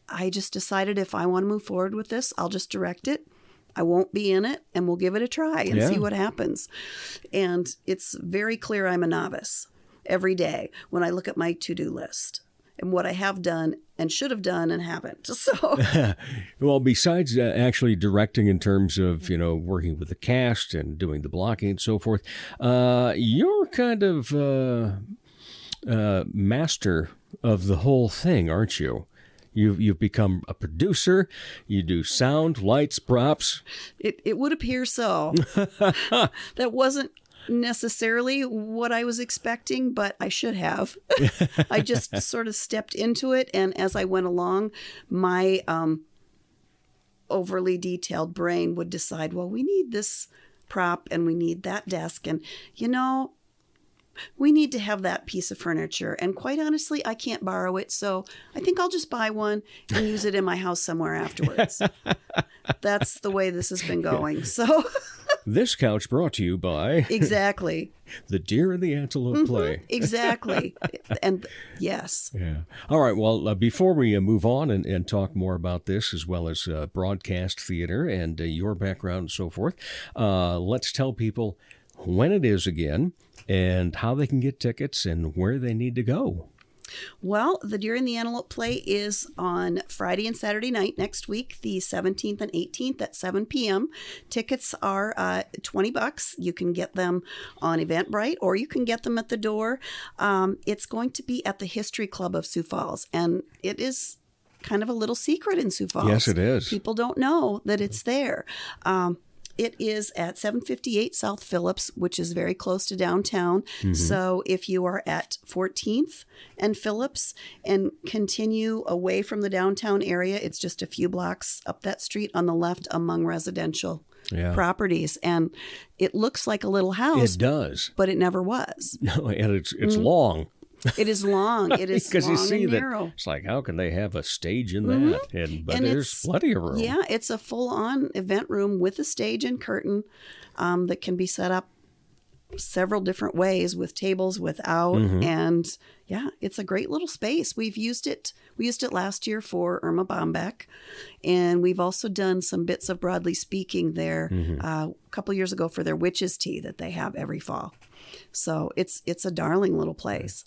I just decided if I want to move forward with this, I'll just direct it. I won't be in it, and we'll give it a try and see what happens. And it's very clear I'm a novice every day when I look at my to-do list and what I have done and should have done and haven't. So, well, besides actually directing in terms of, working with the cast and doing the blocking and so forth, you're kind of master of the whole thing, aren't you? You've become a producer. You do sound, lights, props. It would appear so. That wasn't necessarily what I was expecting, but I should have. I just sort of stepped into it, and as I went along, my overly detailed brain would decide, well, we need this prop and we need that desk, and we need to have that piece of furniture. And quite honestly, I can't borrow it, so I think I'll just buy one and use it in my house somewhere afterwards. That's the way this has been going. So this couch brought to you by exactly the Deer and the Antelope play. Exactly. And yes. Yeah. All right. Well, before we move on and talk more about this, as well as broadcast theater and your background and so forth, let's tell people when it is again and how they can get tickets and where they need to go. Well, the Deer and the Antelope play is on Friday and Saturday night next week, the 17th and 18th at 7 p.m. Tickets are $20. You can get them on Eventbrite or you can get them at the door. It's going to be at the History Club of Sioux Falls, and it is kind of a little secret in Sioux Falls. Yes, it is. People don't know that it's there. It is at 758 South Phillips, which is very close to downtown. Mm-hmm. So if you are at 14th and Phillips and continue away from the downtown area, it's just a few blocks up that street on the left among residential properties. And it looks like a little house. It does. But it never was. No, and it's long. It is long. It is because long you see and that narrow. It's like, how can they have a stage in that? But there's plenty of room. Yeah, it's a full-on event room with a stage and curtain that can be set up several different ways, with tables, without, and it's a great little space. We've used it. We used it last year for Irma Bombeck, and we've also done some bits of Broadly Speaking there a couple years ago for their Witches' Tea that they have every fall. So it's a darling little place.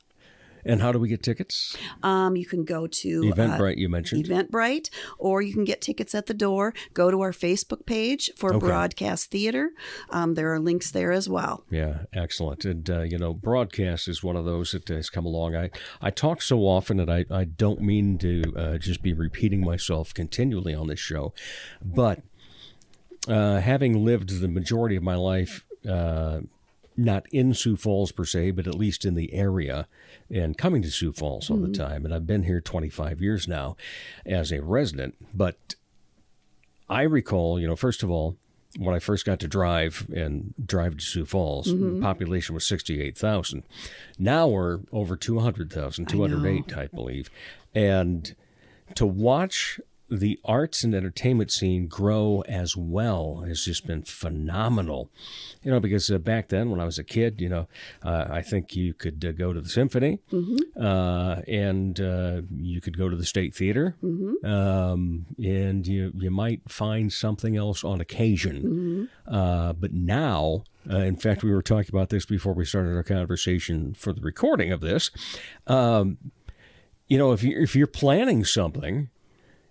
And how do we get tickets? You can go to Eventbrite, you mentioned. Eventbrite, or you can get tickets at the door. Go to our Facebook page for Broadcast Theater. There are links there as well. Yeah, excellent. And, broadcast is one of those that has come along. I talk so often, and I don't mean to just be repeating myself continually on this show, but having lived the majority of my life not in Sioux Falls per se, but at least in the area, and coming to Sioux Falls all the time. And I've been here 25 years now as a resident. But I recall, first of all, when I first got to drive to Sioux Falls, the population was 68,000. Now we're over 200,000, 208, I believe. And to watch the arts and entertainment scene grow as well has just been phenomenal. Because back then when I was a kid, I think you could go to the symphony and you could go to the State Theater and you might find something else on occasion. But now, in fact, we were talking about this before we started our conversation for the recording of this. If you're planning something,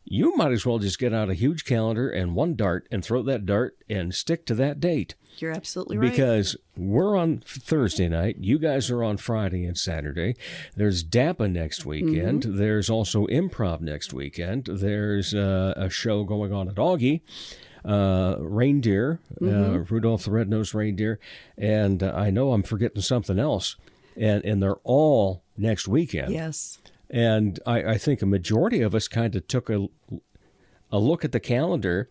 you might as well just get out a huge calendar and one dart and throw that dart and stick to that date. You're absolutely right. Because we're on Thursday night. You guys are on Friday and Saturday. There's DAPA next weekend. There's also improv next weekend. There's a show going on at Augie. Reindeer, Rudolph the Red-Nosed Reindeer. And I know I'm forgetting something else. And they're all next weekend. Yes. And I think a majority of us kind of took a a look at the calendar,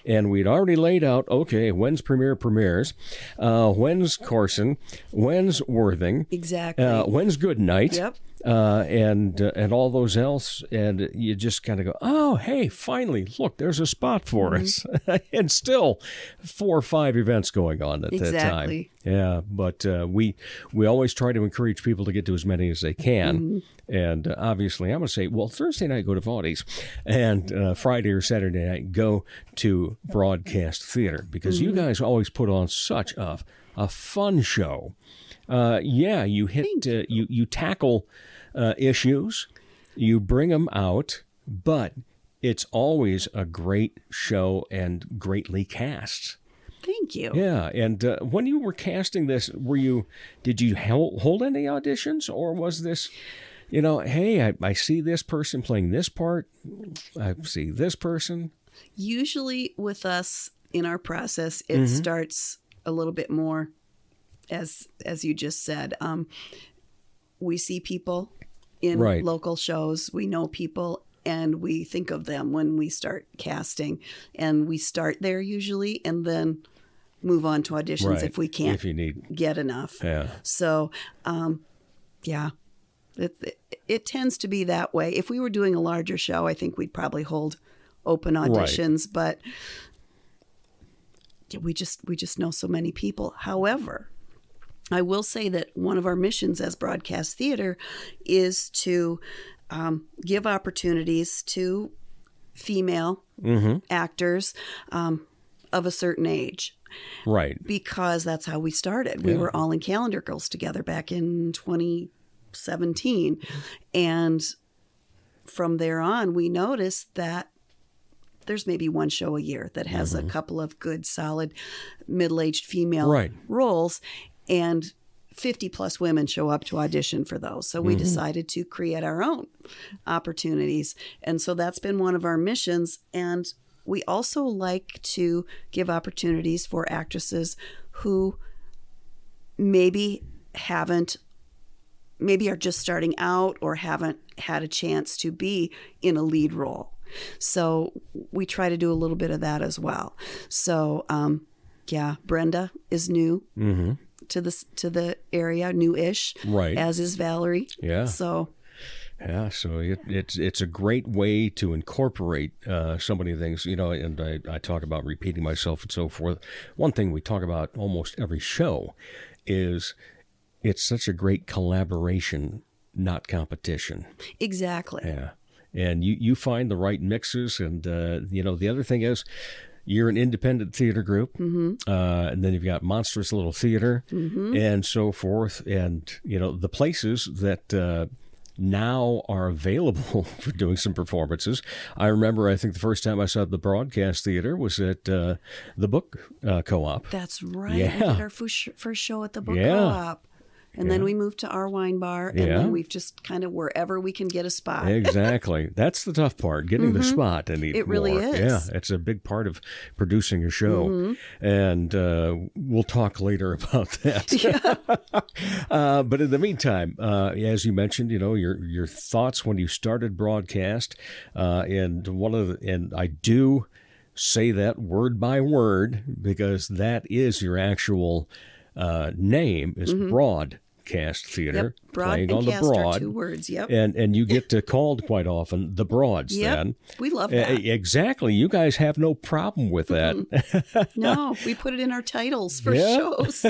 and we'd already laid out, okay, when's premieres, when's Corson, when's Worthing, exactly, when's Goodnight, yep, and all those else, and you just kind of go, oh, hey, finally, look, there's a spot for us, and still 4 or 5 events going on at that time. Yeah, but we always try to encourage people to get to as many as they can. And obviously, I'm going to say, well, Thursday night, go to Vaughty's, and Friday or Saturday night, go to Broadcast Theater, because you guys always put on such a fun show. You hit, you tackle issues, you bring them out, but it's always a great show and greatly cast. Thank you. Yeah, and when you were casting this, did you hold any auditions, or was this, hey, I see this person playing this part, I see this person? Usually with us in our process, it starts a little bit more, as you just said. We see people in local shows, we know people, and we think of them when we start casting, and we start there usually, and then move on to auditions if we can't get enough. Yeah. So, it tends to be that way. If we were doing a larger show, I think we'd probably hold open auditions, but we just know so many people. However, I will say that one of our missions as Broadcast Theater is to give opportunities to female actors of a certain age. Right. Because that's how we started. We were all in Calendar Girls together back in 2017. And from there on, we noticed that there's maybe one show a year that has a couple of good, solid, middle-aged female roles. And 50 plus women show up to audition for those. So we decided to create our own opportunities. And so that's been one of our missions. And we also like to give opportunities for actresses who maybe are just starting out or haven't had a chance to be in a lead role. So we try to do a little bit of that as well. So, Brenda is new to the area, new-ish, as is Valerie. Yeah. So it's a great way to incorporate so many things, and I talk about repeating myself and so forth. One thing we talk about almost every show is it's such a great collaboration, not competition. Exactly. Yeah. And you find the right mixes, and the other thing is, you're an independent theater group, and then you've got Monstrous Little Theater, and so forth, and the places that now are available for doing some performances. I remember, I think the first time I saw the Broadcast Theater was at the Book Co-op. That's right. Yeah. We did our first show at the Book Co-op. And then we moved to our wine bar, and then we've just kind of wherever we can get a spot. Exactly. That's the tough part, getting the spot. And it really is. Yeah, it's a big part of producing a show. And we'll talk later about that. But in the meantime, as you mentioned, your thoughts when you started Broadcast, and I do say that word by word because that is your actual name is Broadcast Theater, playing on the Broad. Are 2 words, and you get called quite often the Broads. Then we love that. Exactly, you guys have no problem with that. No, we put it in our titles for shows.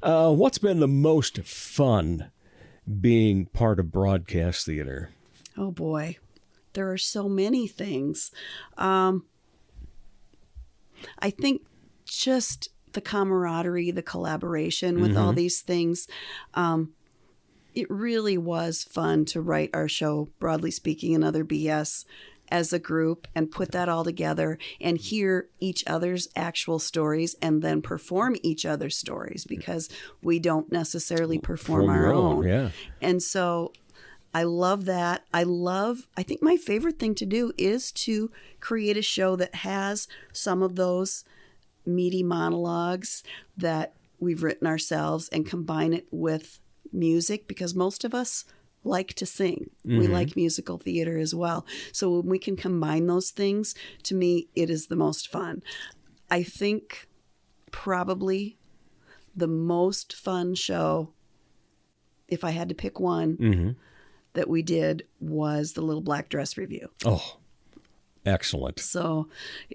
What's been the most fun being part of Broadcast Theater? Oh boy, there are so many things. I think just the camaraderie, the collaboration with all these things. It really was fun to write our show, Broadly Speaking and Other BS, as a group and put that all together and hear each other's actual stories and then perform each other's stories because we don't necessarily perform our own. Yeah. And so I love that. I think my favorite thing to do is to create a show that has some of those meaty monologues that we've written ourselves and combine it with music, because most of us like to sing. We like musical theater as well. So when we can combine those things, to me, it is the most fun. I think probably the most fun show, if I had to pick one, that we did was the Little Black Dress Review. Oh, excellent. So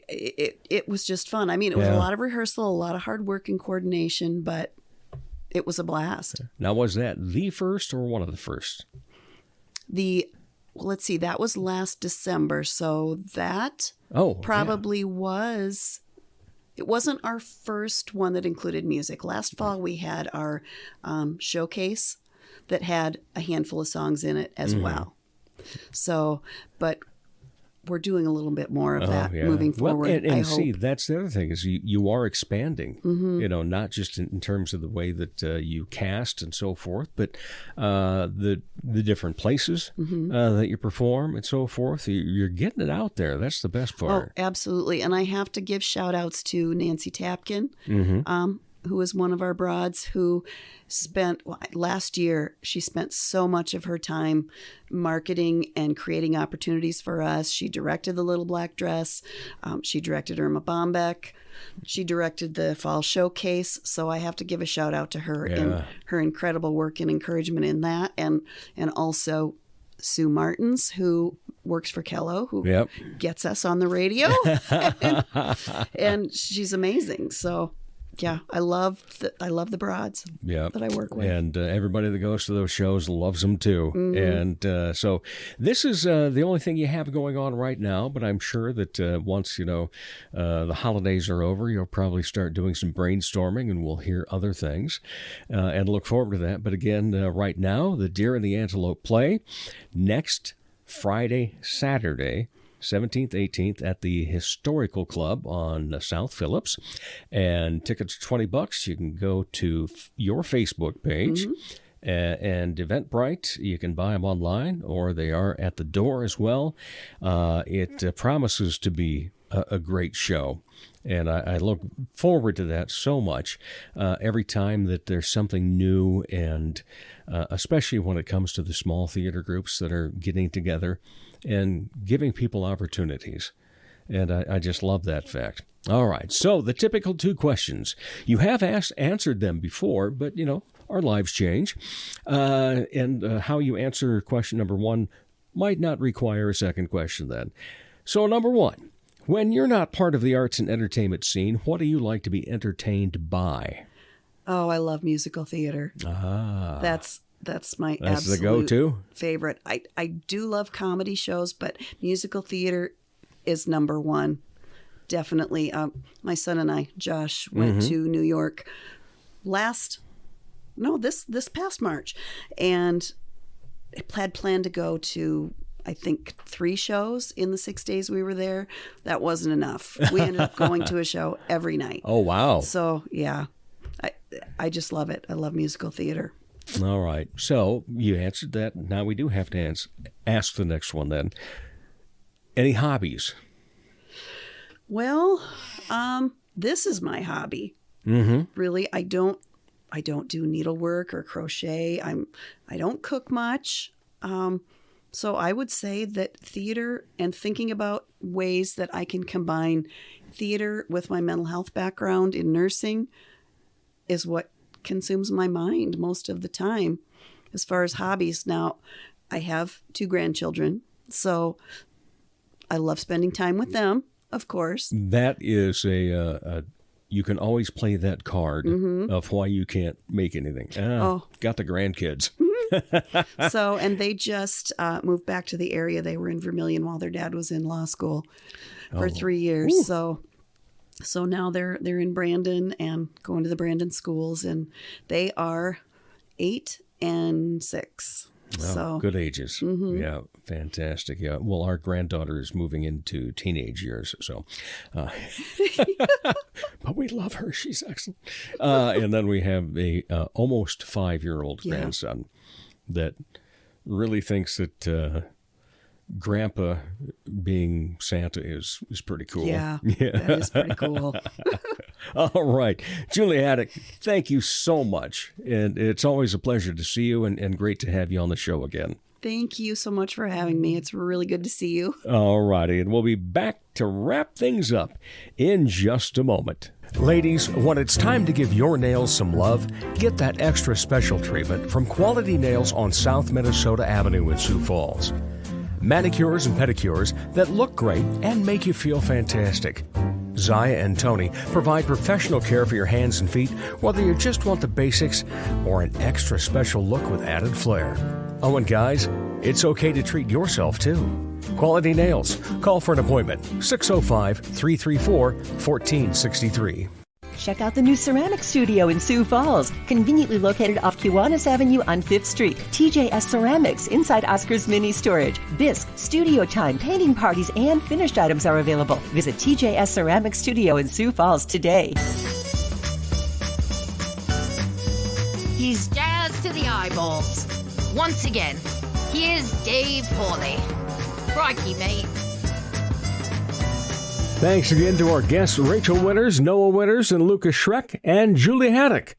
it was just fun. I mean, it was a lot of rehearsal, a lot of hard work and coordination, but it was a blast. Now, was that the first or one of the first? Let's see, that was last December. So that probably was, it wasn't our first one that included music. Last fall, we had our showcase that had a handful of songs in it as well. So, but we're doing a little bit more of that moving forward. Well, and see, that's the other thing is you are expanding, not just in terms of the way that you cast and so forth, but the different places that you perform and so forth. You're getting it out there. That's the best part. Oh, absolutely. And I have to give shout outs to Nancy Tapkin, who is one of our broads who last year, she spent so much of her time marketing and creating opportunities for us. She directed the Little Black Dress. She directed Irma Bombeck. She directed the fall showcase. So I have to give a shout out to her and her incredible work and encouragement in that. And also Sue Martins, who works for Kello, who gets us on the radio. and she's amazing. So yeah, I love the broads that I work with. And everybody that goes to those shows loves them too. And so this is the only thing you have going on right now, but I'm sure that once, the holidays are over, you'll probably start doing some brainstorming and we'll hear other things and look forward to that. But again, right now, the Deer and the Antelope play next Friday, Saturday, 17th, 18th at the Historical Club on South Phillips. And tickets are $20. You can go to your Facebook page and Eventbrite. You can buy them online or they are at the door as well. It promises to be a great show. And I look forward to that so much every time that there's something new, and especially when it comes to the small theater groups that are getting together and giving people opportunities. And I just love that fact. All right, so the typical 2 questions. You have answered them before, but, our lives change. And how you answer question number 1 might not require a second question then. So number 1. When you're not part of the arts and entertainment scene, what do you like to be entertained by? Oh, I love musical theater. That's my absolute the go-to favorite. I do love comedy shows, but musical theater is number 1. Definitely. My son and I, Josh, went to New York this past March, and had planned to go to, I think, 3 shows in the 6 days we were there. That wasn't enough. We ended up going to a show every night. Oh, wow. So, yeah, I just love it. I love musical theater. All right. So you answered that. Now we do have to ask the next one then. Any hobbies? Well, this is my hobby. Really, I don't do needlework or crochet. I don't cook much. So I would say that theater and thinking about ways that I can combine theater with my mental health background in nursing is what consumes my mind most of the time. As far as hobbies, now I have 2 grandchildren, so I love spending time with them, of course. That is you can always play that card of why you can't make anything. Got the grandkids. So, and they just moved back to the area. They were in Vermilion while their dad was in law school for 3 years. Ooh. So now they're in Brandon and going to the Brandon schools, and they are 8 and 6. Well, so good ages. Yeah, fantastic. Yeah. Well, our granddaughter is moving into teenage years, so but we love her. She's excellent. And then we have a almost 5-year-old grandson that really thinks that Grandpa being Santa is pretty cool. Yeah, that is pretty cool. All right. Julie Haddock, thank you so much. And it's always a pleasure to see you and great to have you on the show again. Thank you so much for having me. It's really good to see you. All righty. And we'll be back to wrap things up in just a moment. Ladies, when it's time to give your nails some love, get that extra special treatment from Quality Nails on South Minnesota Avenue in Sioux Falls. Manicures and pedicures that look great and make you feel fantastic. Zaya and Tony provide professional care for your hands and feet, whether you just want the basics or an extra special look with added flair. Oh, and guys, it's okay to treat yourself too. Quality Nails. Call for an appointment. 605-334-1463. Check out the new ceramic studio in Sioux Falls, conveniently located off Kiwanis Avenue on 5th Street. TJS Ceramics inside Oscar's Mini Storage. Bisque, studio time, painting parties, and finished items are available. Visit TJS Ceramic Studio in Sioux Falls today. He's jazzed to the eyeballs. Once again, here's Dave Hawley. Crikey, mate. Thanks again to our guests, Rachel Winters, Noah Winters, and Lucas Schreck, and Julie Haddock.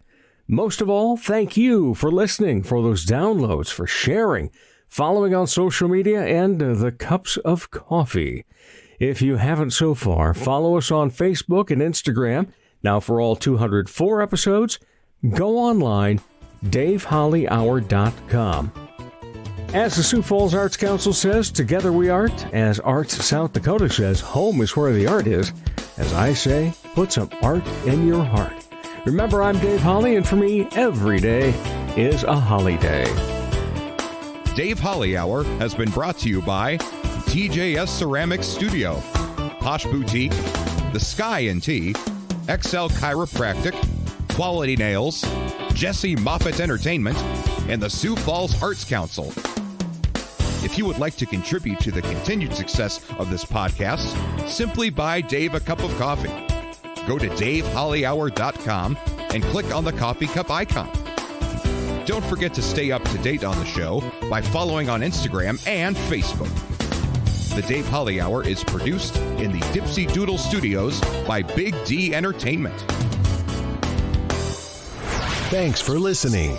Most of all, thank you for listening, for those downloads, for sharing, following on social media, and the cups of coffee. If you haven't so far, follow us on Facebook and Instagram. Now for all 204 episodes, go online, DaveHolleyHour.com. As the Sioux Falls Arts Council says, together we art. As Arts South Dakota says, home is where the art is. As I say, put some art in your heart. Remember, I'm Dave Holley, and for me, every day is a holiday. Dave Holley Hour has been brought to you by TJS Ceramics Studio, Posh Boutique, The Sky and Tea, XL Chiropractic, Quality Nails, Jesse Moffitt Entertainment, and the Sioux Falls Arts Council. If you would like to contribute to the continued success of this podcast, simply buy Dave a cup of coffee. Go to DaveHolleyHour.com and click on the coffee cup icon. Don't forget to stay up to date on the show by following on Instagram and Facebook. The Dave Holley Hour is produced in the Dipsy Doodle Studios by Big D Entertainment. Thanks for listening.